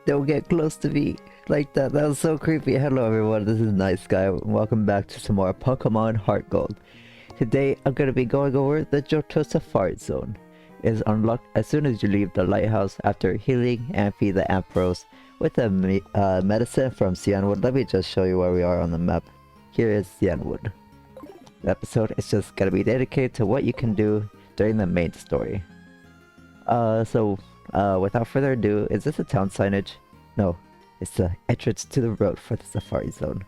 Don't get close to me like that. That was so creepy. Hello everyone, this is Nice Guy. Welcome back to some more Pokemon HeartGold. Today I'm going to be going over the Johto Safari Zone. It is unlocked as soon as you leave the lighthouse after healing and feed the Ampharos with a medicine from Cianwood. Let me just show you where we are on the map. Here is Cianwood. The episode is just going to be dedicated to what you can do during the main story. Without further ado, is this a town signage? No, it's the entrance to the road for the Safari Zone.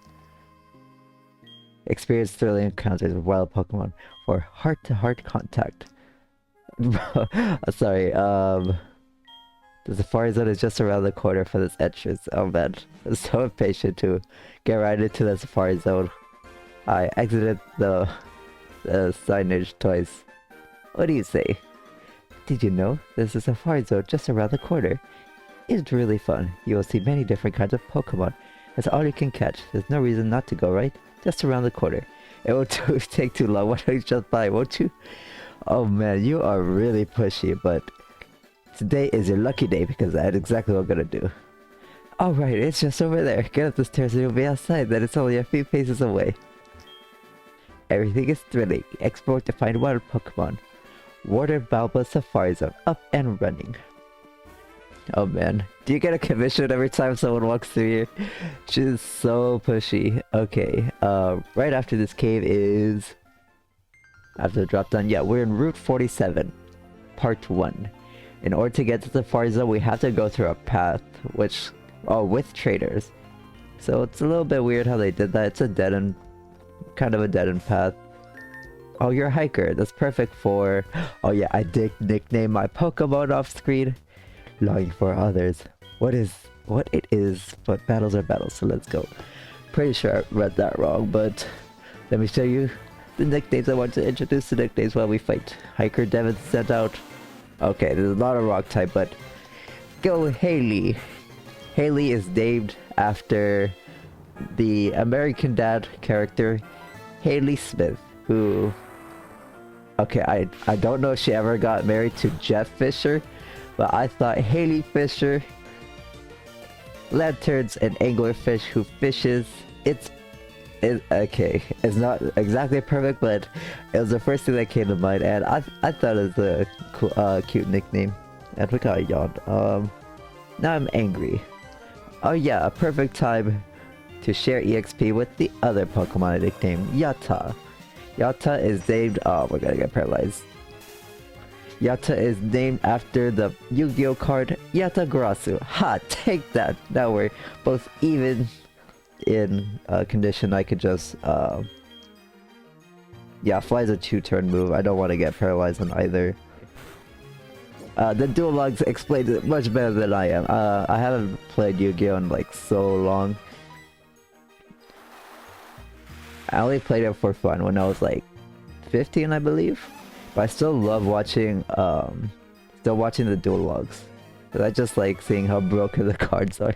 Experience thrilling encounters with wild Pokemon for heart-to-heart contact. Sorry, the Safari Zone is just around the corner for this entrance. Oh man, I'm so impatient to get right into the Safari Zone. I exited the signage twice. What do you say? Did you know there's a Safari Zone just around the corner? It's really fun. You will see many different kinds of Pokemon. That's all you can catch. There's no reason not to go, right? Just around the corner. It won't take too long. Why don't you just by, won't you? Oh man, you are really pushy, but today is your lucky day because that's exactly what I'm gonna do. Alright, it's just over there. Get up the stairs and you'll be outside. Then it's only a few paces away. Everything is thrilling. Explore to find wild Pokemon. Water Balba Safari Zone up and running. Oh man, do you get a commission every time someone walks through here? She's so pushy. Okay, right after this cave is... after the drop down, yeah, we're in Route 47, Part 1. In order to get to the Safari Zone, we have to go through a path, which... oh, with traders. So it's a little bit weird how they did that. It's a dead-end... kind of a dead-end path. Oh, you're a hiker. That's perfect for... oh yeah, I did nickname my Pokemon off screen. Longing for others. What it is, but battles are battles, so let's go. Pretty sure I read that wrong, but let me show you the nicknames. I want to introduce the nicknames while we fight. Hiker Devin sent out... okay, there's a lot of rock type, but... go Haley. Haley is named after the American Dad character, Haley Smith, who... okay, I don't know if she ever got married to Jeff Fisher, but I thought Haley Fisher, lanterns and anglerfish who fishes, it's okay, it's not exactly perfect, but it was the first thing that came to mind, and I thought it was a cool, cute nickname. And we got a yawn. Now I'm angry. Oh yeah, a perfect time to share EXP with the other Pokemon nicknamed Yatta. Yatta is named... oh, we're gonna get paralyzed. Yatta is named after the Yu-Gi-Oh card Yatta Garasu. Ha! Take that! Now we're both even in a condition I could just... yeah, Fly's a 2-turn move. I don't want to get paralyzed on either. The dual logs explained it much better than I am. I haven't played Yu-Gi-Oh in like so long. I only played it for fun when I was like 15, I believe. But I still love watching, the dual logs. Cause I just like seeing how broken the cards are.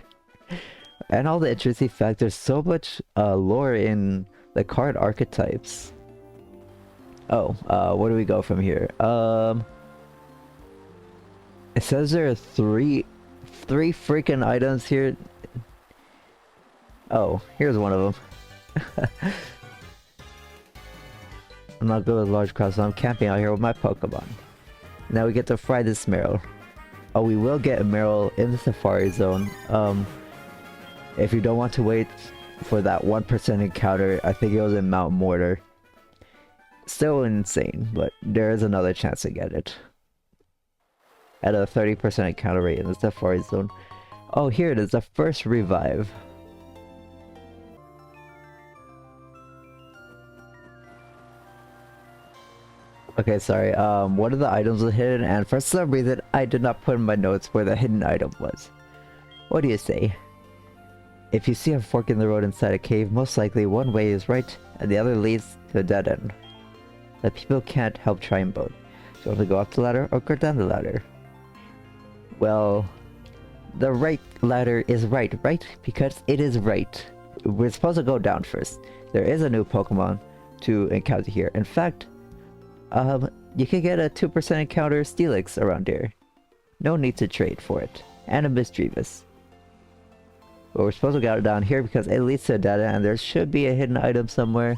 And all the interesting facts. There's so much lore in the card archetypes. Oh, where do we go from here? It says there are three freaking items here. Oh, here's one of them. I'm not good with large crowds, so I'm camping out here with my Pokemon. Now we get to fry this Meryl. Oh, we will get a Meryl in the Safari Zone. If you don't want to wait for that 1% encounter, I think it was in Mount Mortar. Still insane, but there is another chance to get it. At a 30% encounter rate in the Safari Zone. Oh, here it is, the first revive. Okay, sorry, one of the items was hidden, and for some reason, I did not put in my notes where the hidden item was. What do you say? If you see a fork in the road inside a cave, most likely one way is right, and the other leads to a dead end. The people can't help trying both. So you have to go up the ladder or go down the ladder. Well, the right ladder is right? Because it is right. We're supposed to go down first. There is a new Pokemon to encounter here. In fact, you can get a 2% encounter Steelix around here. No need to trade for it. And a Misdreavus. But we're supposed to go down here because it leads to a dead end and there should be a hidden item somewhere.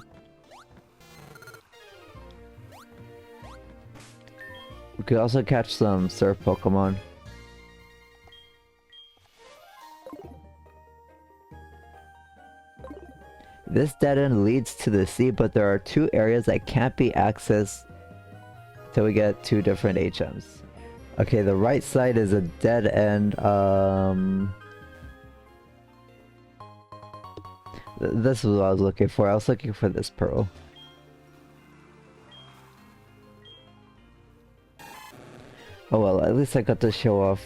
We could also catch some surf Pokemon. This dead end leads to the sea, but there are 2 areas that can't be accessed till we get 2 different HMs. Okay, the right side is a dead end. This is what I was looking for. I was looking for this pearl. Oh well, at least I got to show off.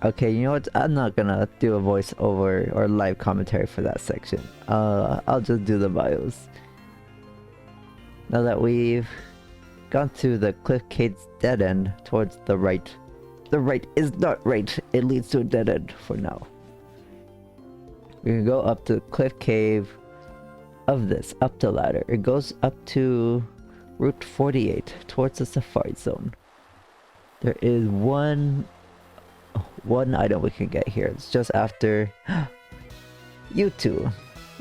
Okay, you know what? I'm not gonna do a voiceover or live commentary for that section. I'll just do the bios. Now that we've gone to the Cliff Cave's dead end towards the right. The right is not right. It leads to a dead end for now. We can go up to Cliff Cave of this, up the ladder. It goes up to Route 48 towards the Safari Zone. There is one item we can get here. It's just after you two.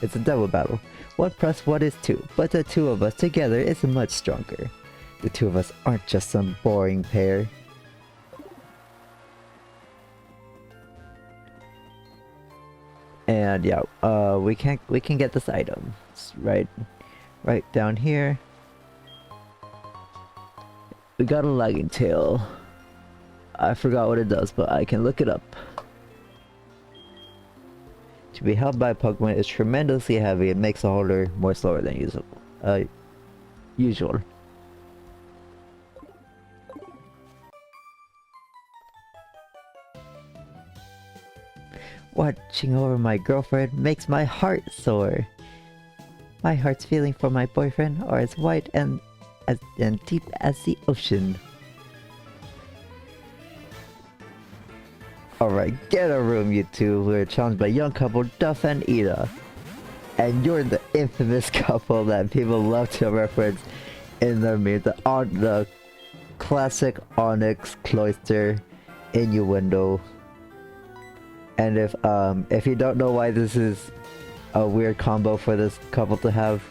It's a double battle. 1 plus 1 is 2, but the 2 of us together is much stronger. The 2 of us aren't just some boring pair. And yeah, we can get this item. It's right down here. We got a lagging tail. I forgot what it does, but I can look it up. To be held by a Pokemon is tremendously heavy. It makes the holder more slower than usual. Watching over my girlfriend makes my heart sore. My heart's feeling for my boyfriend are as wide and deep as the ocean. Alright, get a room, you two. We're challenged by young couple Duff and Ida. And you're the infamous couple that people love to reference in their meme. The classic Onyx Cloister innuendo. And if you don't know why this is a weird combo for this couple to have,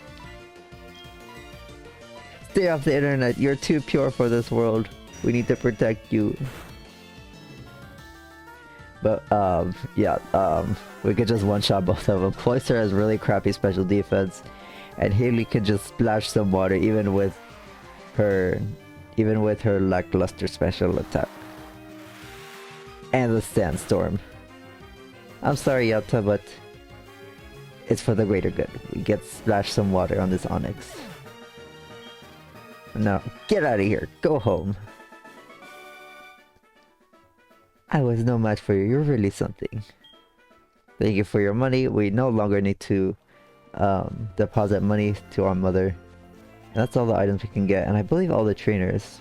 stay off the internet. You're too pure for this world. We need to protect you. But yeah, we could just one-shot both of them. Cloister has really crappy special defense, and Haley could just splash some water even with her lackluster special attack. And the sandstorm. I'm sorry, Yata, but it's for the greater good. We get splash some water on this Onyx. Now, get out of here. Go home. I was no match for you. You're really something. Thank you for your money. We no longer need to deposit money to our mother. And that's all the items we can get. And I believe all the trainers.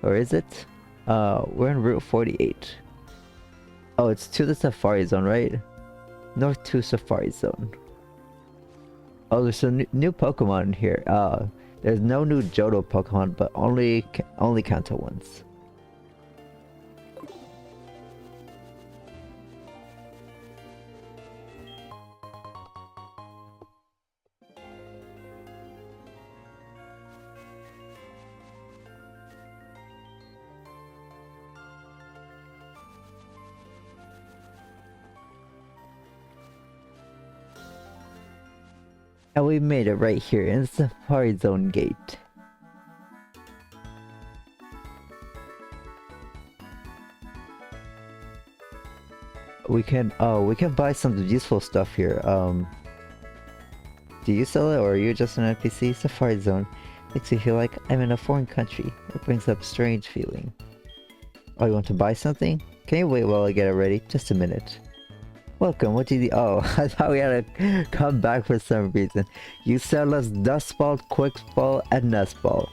Or is it? We're in Route 48. Oh, it's to the Safari Zone, right? North to Safari Zone. Oh, there's some new Pokemon here. There's no new Johto Pokemon, but only Kanto ones. And we made it right here in the Safari Zone gate. We can buy some useful stuff here. Do you sell it or are you just an NPC? Safari Zone makes me feel like I'm in a foreign country. It brings up a strange feeling. Oh, you want to buy something? Can you wait while I get it ready? Just a minute. Welcome, what did you— oh, I thought we had to come back for some reason. You sell us Dust Ball, Quick Ball, and Nest Ball.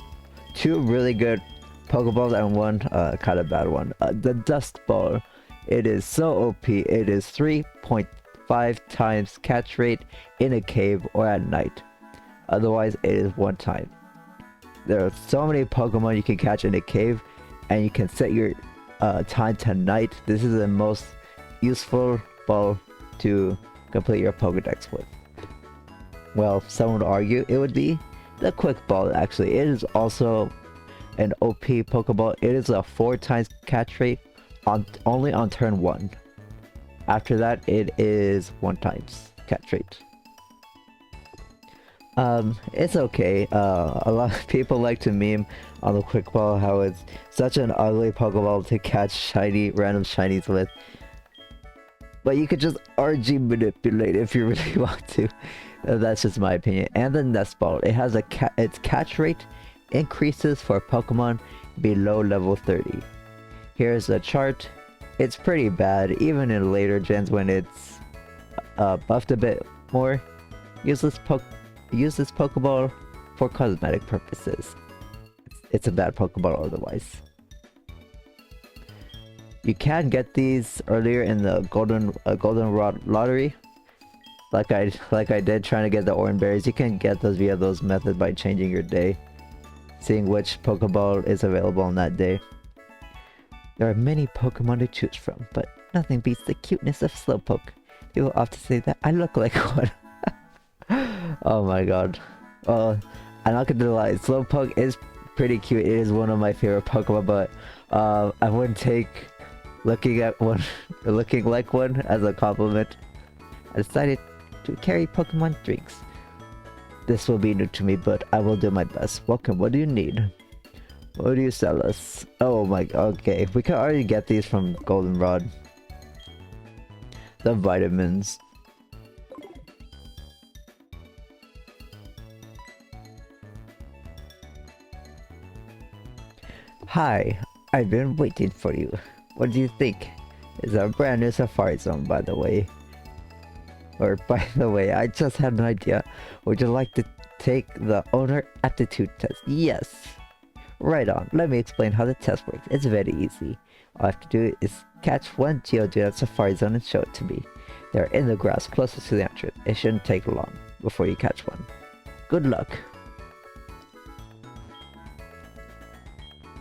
2 really good Pokeballs and 1 kind of bad one. The Dust Ball. It is so OP. It is 3.5 times catch rate in a cave or at night. Otherwise, it is 1 time. There are so many Pokemon you can catch in a cave, and you can set your time to night. This is the most useful ball to complete your Pokedex with. Well, some would argue it would be the quick ball. Actually, it is also an OP Pokeball. It is a 4 times catch rate only on turn 1. After that, it is 1 times catch rate. It's okay. A lot of people like to meme on the quick ball how it's such an ugly Pokeball to catch random shinies with. But you could just RG manipulate if you really want to. That's just my opinion. And the Nest Ball, it has its catch rate increases for Pokemon below level 30. Here's a chart. It's pretty bad, even in later gens when it's buffed a bit more. Use this Pokeball for cosmetic purposes. It's a bad Pokeball otherwise. You can get these earlier in the Goldenrod lottery. Like I did trying to get the Oran Berries. You can get those via those methods by changing your day, seeing which Pokeball is available on that day. There are many Pokemon to choose from, but nothing beats the cuteness of Slowpoke. People often say that I look like one. Oh my god. I'm not gonna lie, Slowpoke is pretty cute. It is one of my favorite Pokemon, but I wouldn't take looking like one as a compliment. I decided to carry Pokemon drinks. This will be new to me, but I will do my best. Welcome, what do you need? What do you sell us? Oh my god, okay. We can already get these from Goldenrod. The vitamins. Hi, I've been waiting for you. What do you think? It's a brand new Safari Zone, by the way. By the way, I just had an idea. Would you like to take the owner aptitude test? Yes. Right on. Let me explain how the test works. It's very easy. All I have to do is catch one Geodude at Safari Zone and show it to me. They're in the grass closest to the entrance. It shouldn't take long before you catch one. Good luck.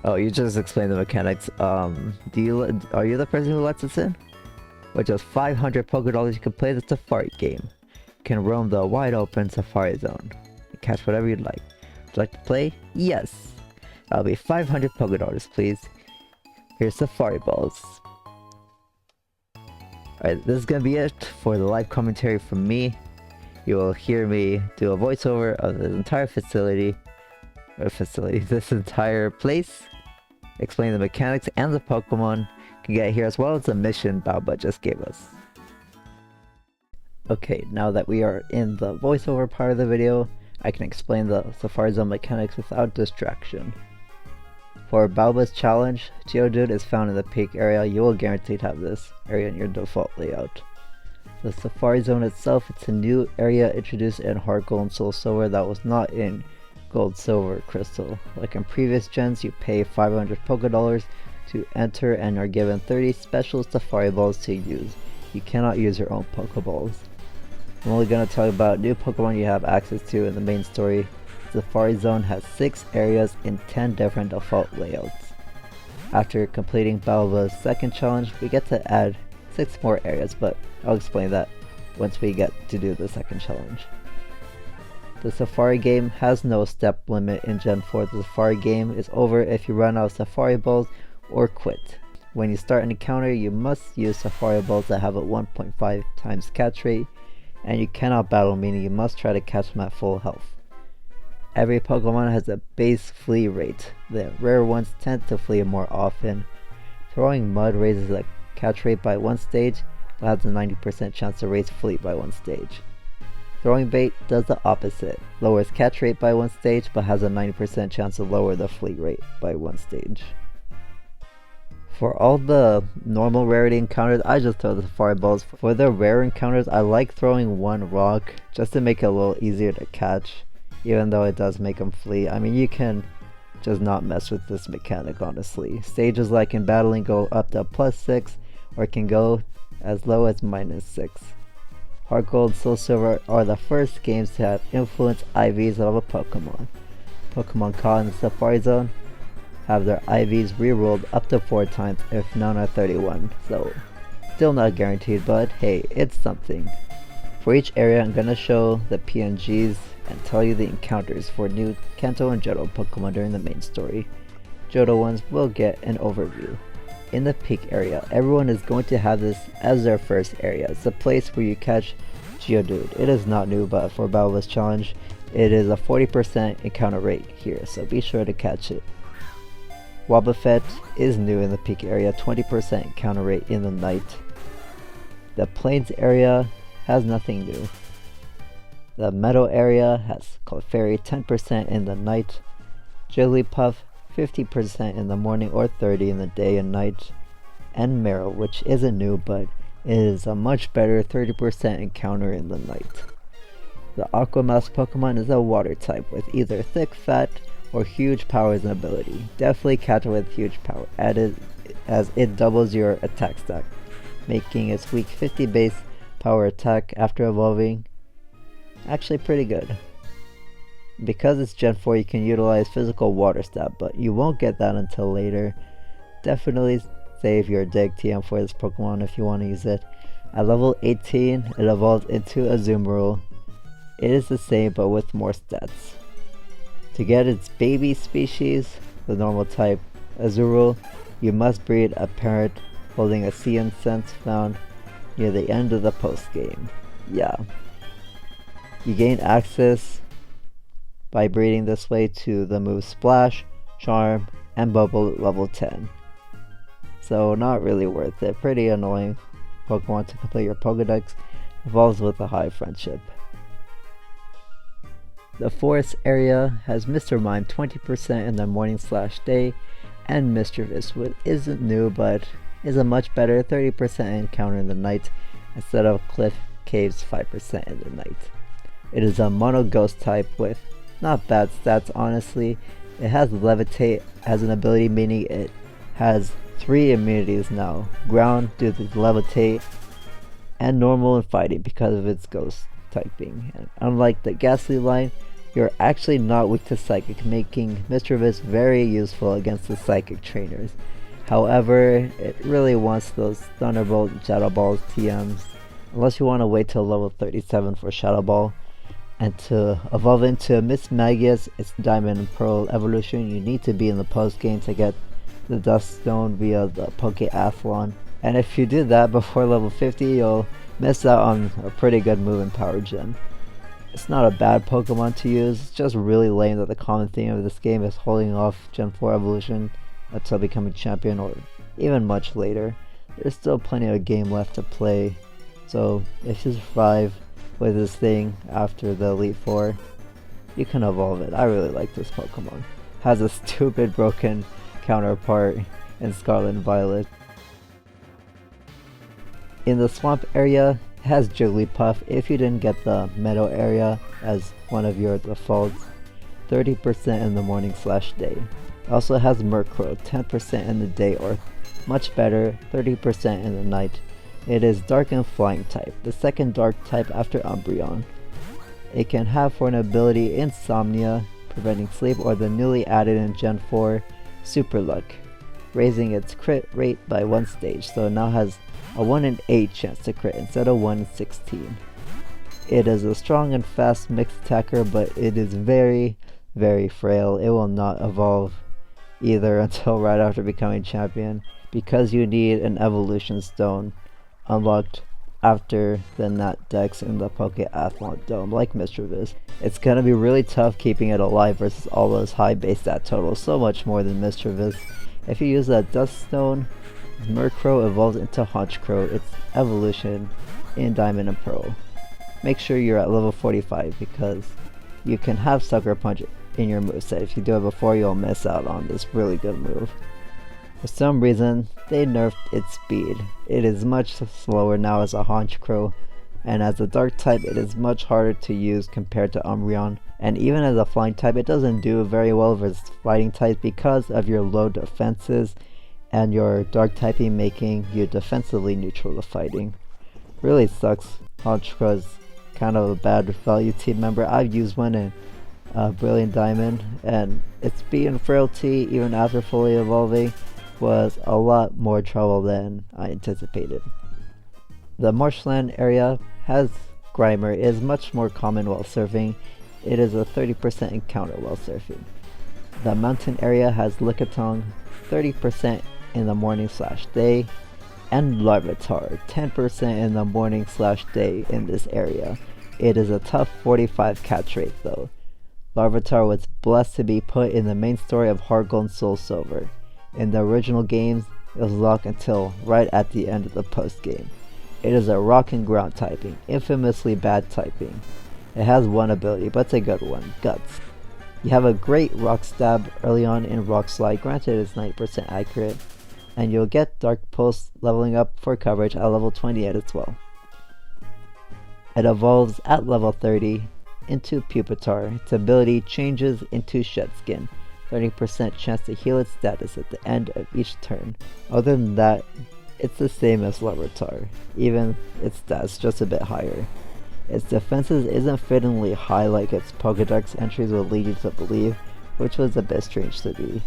Oh, you just explained the mechanics. Are you the person who lets us in? With just 500 Pokédollars, you can play the Safari game. You can roam the wide open Safari Zone and catch whatever you'd like. Would you like to play? Yes! That'll be 500 Pokédollars, please. Here's Safari Balls. Alright, this is gonna be it for the live commentary from me. You will hear me do a voiceover of this entire this entire place. Explain the mechanics and the Pokemon can get here, as well as the mission Balba just gave us. Okay, now that we are in the voiceover part of the video, I can explain the Safari Zone mechanics without distraction. For Balba's challenge, Geodude is found in the peak area. You will guaranteed have this area in your default layout. The Safari Zone itself, it's a new area introduced in HeartGold and SoulSilver that was not in Gold, Silver, Crystal. Like in previous gens, you pay 500 Pokédollars to enter and are given 30 special Safari Balls to use. You cannot use your own Pokeballs. I'm only going to tell you about new Pokemon you have access to in the main story. Safari Zone has 6 areas in 10 different default layouts. After completing Balba's second challenge, we get to add 6 more areas, but I'll explain that once we get to do the second challenge. The Safari game has no step limit in Gen 4. The Safari game is over if you run out of Safari Balls or quit. When you start an encounter, you must use Safari Balls that have a 1.5 times catch rate, and you cannot battle, meaning you must try to catch them at full health. Every Pokemon has a base flee rate. The rare ones tend to flee more often. Throwing Mud raises the catch rate by 1 stage, but has a 90% chance to raise flee by 1 stage. Throwing Bait does the opposite, lowers catch rate by 1 stage, but has a 90% chance to lower the flee rate by 1 stage. For all the normal rarity encounters, I just throw the Safari Balls. For the rare encounters, I like throwing 1 rock, just to make it a little easier to catch, even though it does make them flee. I mean, you can just not mess with this mechanic, honestly. Stages like in battling go up to +6, or it can go as low as -6. HeartGold and SoulSilver are the first games to have influenced IVs of a Pokemon. Pokemon caught in the Safari Zone have their IVs rerolled up to 4 times if none are 31, so still not guaranteed, but hey, it's something. For each area I'm gonna show the PNGs and tell you the encounters for new Kanto and Johto Pokemon during the main story. Johto ones will get an overview. In the peak area, everyone is going to have this as their first area. It's the place where you catch Geodude. It is not new, but for Battle List Challenge, it is a 40% encounter rate here, so be sure to catch it. Wobbuffet is new in the peak area, 20% encounter rate in the night. The plains area has nothing new. The meadow area has Clefairy 10% in the night, Jigglypuff 50% in the morning or 30 in the day and night, and Meryl, which isn't new but it is a much better 30% encounter in the night. The Aqua Mouse Pokemon is a water type with either thick fat or huge powers and ability. Definitely catch it with huge power, as it doubles your attack stack, making its weak 50 base power attack after evolving actually pretty good. Because it's Gen 4 you can utilize physical water stab, but you won't get that until later. Definitely save your Dig TM for this Pokemon if you want to use it. At level 18 it evolves into Azumarill. It is the same but with more stats. To get its baby species, the normal type Azurill, you must breed a parent holding a sea incense found near the end of the post game. Yeah. You gain access by breeding this way to the moves Splash, Charm, and Bubble at level 10. So not really worth it. Pretty annoying Pokemon to complete your Pokedex. Evolves with a high friendship. The forest area has Mr. Mime 20% in the morning/day, and Mischievous, which isn't new but is a much better 30% encounter in the night instead of Cliff Caves 5% in the night. It is a mono ghost type with not bad stats honestly. It has Levitate as an ability, meaning it has 3 immunities now: ground due to Levitate, and normal and fighting because of its ghost typing. And unlike the Ghastly line, you're actually not weak to Psychic, making Mischievous very useful against the Psychic trainers. However, it really wants those Thunderbolt, Shadow Balls, TMs, unless you want to wait till level 37 for Shadow Ball. And to evolve into Miss Magius, its Diamond and Pearl evolution, you need to be in the post game to get the Dust Stone via the Pokeathlon. And if you do that before level 50, you'll miss out on a pretty good move in Power Gem. It's not a bad Pokemon to use, it's just really lame that the common theme of this game is holding off Gen 4 evolution until becoming champion or even much later. There's still plenty of game left to play, so if you survive with this thing after the Elite Four, you can evolve it. I really like this Pokemon. Has a stupid broken counterpart in Scarlet and Violet. In the swamp area, it has Jigglypuff if you didn't get the meadow area as one of your defaults, 30% in the morning/day. Also has Murkrow, 10% in the day or much better, 30% in the night. It is dark and flying type, the second dark type after Umbreon. It can have for an ability Insomnia, preventing sleep, or the newly added in Gen 4 Super Luck, raising its crit rate by 1 stage, so it now has a 1 in 8 chance to crit instead of 1 in 16. It is a strong and fast mixed attacker, but it is very, very frail. It will not evolve either until right after becoming champion, because you need an evolution stone unlocked after the Nat Dex in the Pokeathlon Dome, like Mischievous. It's gonna be really tough keeping it alive versus all those high base stat totals, so much more than Mischievous. If you use that Dust Stone, Murkrow evolves into Honchkrow, its evolution in Diamond and Pearl. Make sure you're at level 45 because you can have Sucker Punch in your moveset. If you do it before, you'll miss out on this really good move. For some reason, they nerfed its speed. It is much slower now as a Honchkrow, and as a dark type it is much harder to use compared to Umbreon. And even as a flying type, it doesn't do very well versus fighting types because of your low defenses and your dark typing making you defensively neutral to fighting. Really sucks. Honchkrow is kind of a bad value team member. I've used one in Brilliant Diamond, and its speed and frailty, even after fully evolving, was a lot more trouble than I anticipated. The marshland area has Grimer, is much more common while surfing. It is a 30% encounter while surfing. The mountain area has Lickitung, 30% in the morning/day, and Larvitar, 10% in the morning/day in this area. It is a tough 45 catch rate though. Larvitar was blessed to be put in the main story of HeartGold and SoulSilver. In the original games, it was locked until right at the end of the post-game. It is a rock and ground typing, infamously bad typing. It has one ability, but it's a good one, Guts. You have a great rock stab early on in Rock Slide, granted it's 90% accurate, and you'll get Dark Pulse leveling up for coverage at level 28 as well. It evolves at level 30 into Pupitar. Its ability changes into Shed Skin, 30% chance to heal its status at the end of each turn. Other than that, it's the same as Larvitar, even its stats just a bit higher. Its defenses isn't fittingly high like its Pokédex entries would lead you to believe, which was a bit strange to me.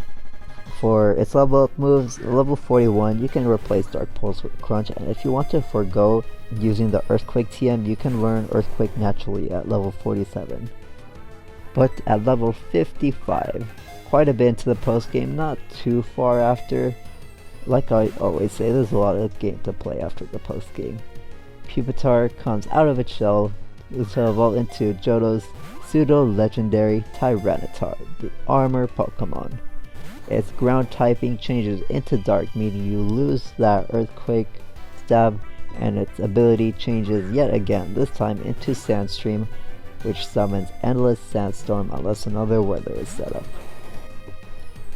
For its level up moves, level 41 you can replace Dark Pulse with Crunch, and if you want to forego using the Earthquake TM, you can learn Earthquake naturally at level 47. But at level 55, quite a bit into the post game, not too far after. Like I always say, there's a lot of game to play after the post game. Pupitar comes out of its shell to evolve into Johto's pseudo-legendary Tyranitar, the armor Pokemon. Its ground typing changes into Dark, meaning you lose that Earthquake stab, and its ability changes yet again, this time into Sandstream, which summons endless sandstorm unless another weather is set up.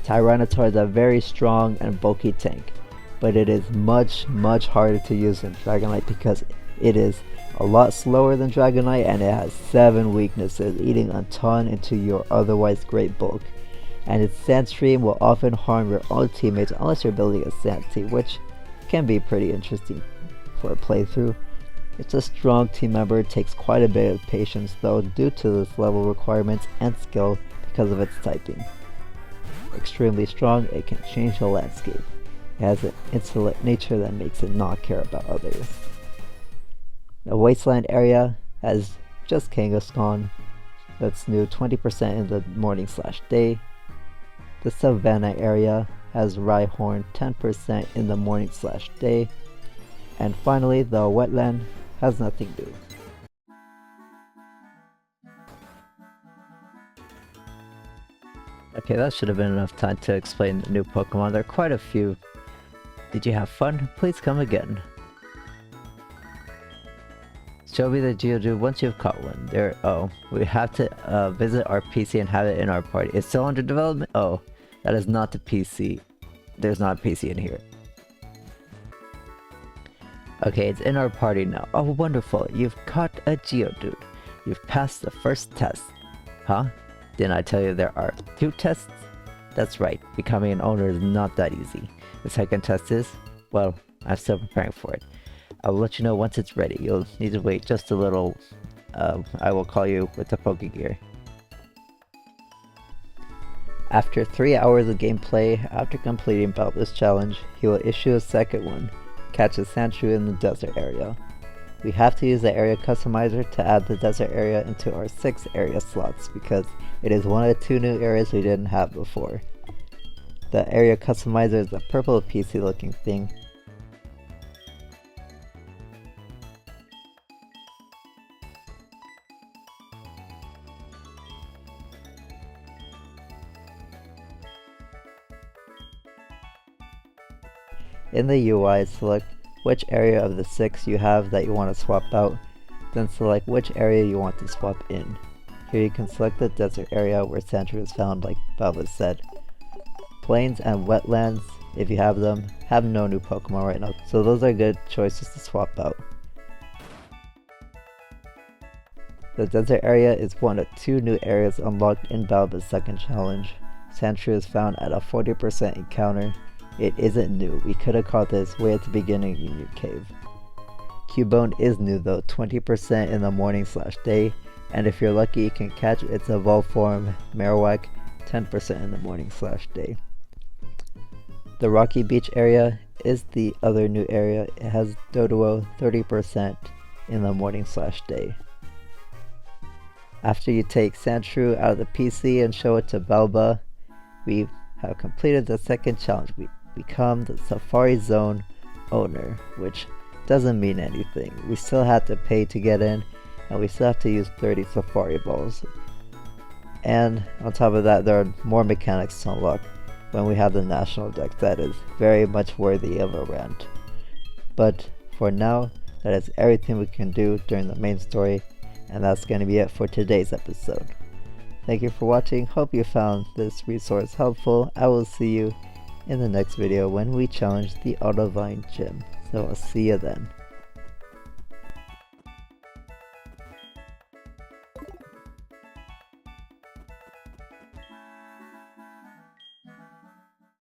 Tyranitar is a very strong and bulky tank, but it is much harder to use than Dragonite because it is a lot slower than Dragonite and it has 7 weaknesses, eating a ton into your otherwise great bulk. And its Sandstream will often harm your own teammates unless you're building a Sand team, which can be pretty interesting for a playthrough. It's a strong team member, it takes quite a bit of patience though due to this level requirements and skill because of its typing. Extremely strong, it can change the landscape. It has an insolent nature that makes it not care about others. The wasteland area has just Kangaskhan, that's new, 20% in the morning/day. The savannah area has Rhyhorn, 10% in the morning/day. And finally, the wetland has nothing new. Okay, that should have been enough time to explain the new Pokemon. There are quite a few. Did you have fun? Please come again. Show me the Geodude once you've caught one. We have to visit our PC and have it in our party. It's still under development? Oh, that is not the PC. There's not a PC in here. Okay, it's in our party now. Oh, wonderful. You've caught a Geodude. You've passed the first test. Huh? Didn't I tell you there are 2 tests? That's right, becoming an owner is not that easy. The second test is, well, I'm still preparing for it. I'll let you know once it's ready. You'll need to wait just a little. I will call you with the Pokegear. After 3 hours of gameplay, after completing Balbus challenge, he will issue a second one. Catch a Sandshrew in the desert area. We have to use the area customizer to add the desert area into our 6 area slots because it is one of the 2 new areas we didn't have before. The area customizer is a purple PC looking thing. In the UI, select which area of the 6 you have that you want to swap out, then select which area you want to swap in. Here you can select the desert area where Sandshrew is found like Balbus said. Plains and wetlands, if you have them, have no new Pokemon right now, so those are good choices to swap out. The desert area is one of 2 new areas unlocked in Balbus' second challenge. Sandshrew is found at a 40% encounter. It isn't new, we could have caught this way at the beginning of Union Cave. Cubone is new though, 20% in the morning/day, and if you're lucky you can catch its evolved form Marowak 10% in the morning/day. The Rocky Beach area is the other new area. It has Doduo 30% in the morning/day. After you take Sandshrew out of the PC and show it to Velba, we have completed the second challenge. We become the Safari Zone owner, which doesn't mean anything. We still have to pay to get in, and we still have to use 30 Safari Balls. And on top of that, there are more mechanics to unlock when we have the national deck that is very much worthy of a rant. But for now, that is everything we can do during the main story, and that's going to be it for today's episode. Thank you for watching. Hope you found this resource helpful. I will see you in the next video when we challenge the Autovine Gym. So I'll see you then.